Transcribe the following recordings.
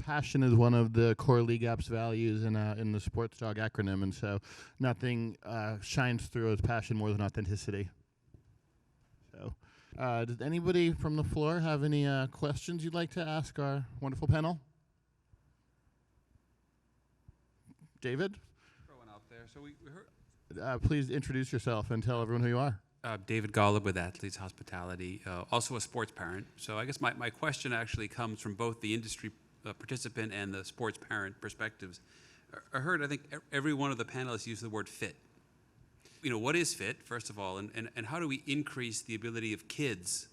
Passion is one of the core League App's values in the Sports Dog acronym, and so nothing shines through as passion more than authenticity. So, does anybody from the floor have any questions you'd like to ask our wonderful panel? David? Throw one out there. So we heard. Please introduce yourself and tell everyone who you are. David Golub with Athletes Hospitality, also a sports parent. So I guess my question actually comes from both the industry participant and the sports parent perspectives. I heard, I think, every one of the panelists use the word fit. You know, what is fit, first of all, and how do we increase the ability of kids,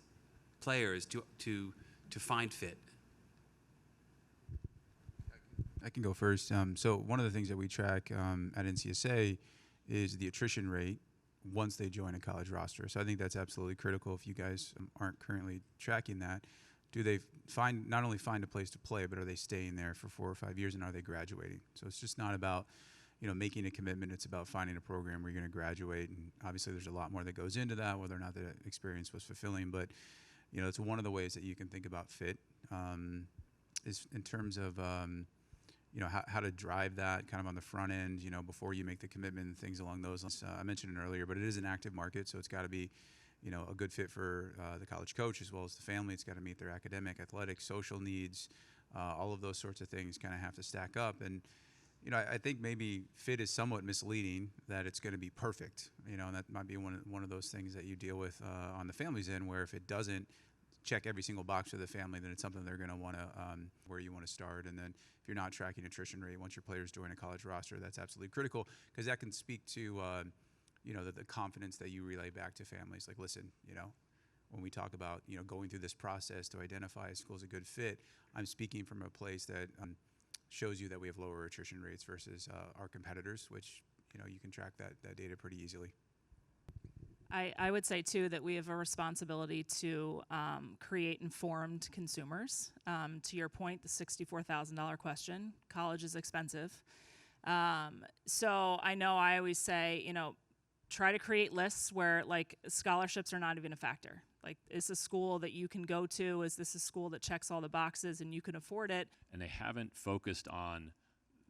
players, to find fit? I can go first. So one of the things that we track at NCSA is the attrition rate once they join a college roster. So I think that's absolutely critical. If you guys aren't currently tracking that, do they not only find a place to play, but are they staying there for 4 or 5 years, and are they graduating? So it's just not about, making a commitment. It's about finding a program where you're going to graduate, and obviously there's a lot more that goes into that, whether or not the experience was fulfilling. But it's one of the ways that you can think about fit, is in terms of how to drive that kind of on the front end, before you make the commitment and things along those lines. I mentioned it earlier, but it is an active market, so it's got to be a good fit for the college coach as well as the family. It's got to meet their academic, athletic, social needs. All of those sorts of things kind of have to stack up. And, I think maybe fit is somewhat misleading, that it's going to be perfect. And that might be one of those things that you deal with on the family's end, where if it doesn't check every single box for the family, then it's something they're going to want to, where you want to start. And then if you're not tracking attrition rate once your players join a college roster, that's absolutely critical, because that can speak to the confidence that you relay back to families. Like, listen, when we talk about, going through this process to identify a school's a good fit, I'm speaking from a place that shows you that we have lower attrition rates versus our competitors, which, you can track that data pretty easily. I would say, too, that we have a responsibility to create informed consumers. To your point, the $64,000 question, college is expensive. So I know I always say, try to create lists where, like, scholarships are not even a factor. Like, is this a school that you can go to? Is this a school that checks all the boxes and you can afford it? And they haven't focused on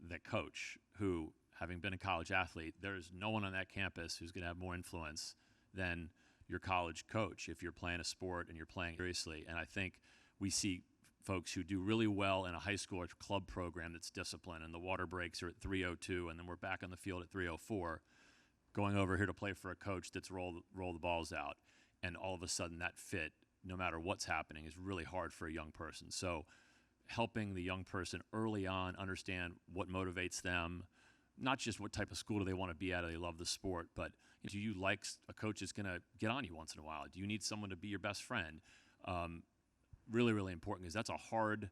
the coach who, having been a college athlete, there's no one on that campus who's going to have more influence than your college coach if you're playing a sport and you're playing seriously. And I think we see folks who do really well in a high school or club program that's disciplined, and the water breaks are at 3:02, and then we're back on the field at 3:04, going over here to play for a coach that's roll the balls out. And all of a sudden that fit, no matter what's happening, is really hard for a young person. So helping the young person early on understand what motivates them, not just what type of school do they want to be at, or they love the sport, but do you like a coach that's going to get on you once in a while? Do you need someone to be your best friend? Really, really important, because that's a hard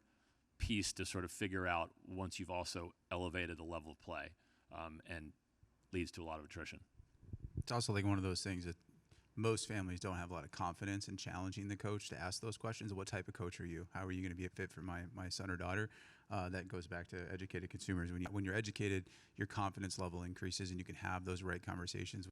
piece to sort of figure out once you've also elevated the level of play, and leads to a lot of attrition. It's also like one of those things that most families don't have a lot of confidence in challenging the coach to ask those questions. What type of coach are you? How are you going to be a fit for my son or daughter? That goes back to educated consumers. When you're educated, your confidence level increases, and you can have those right conversations.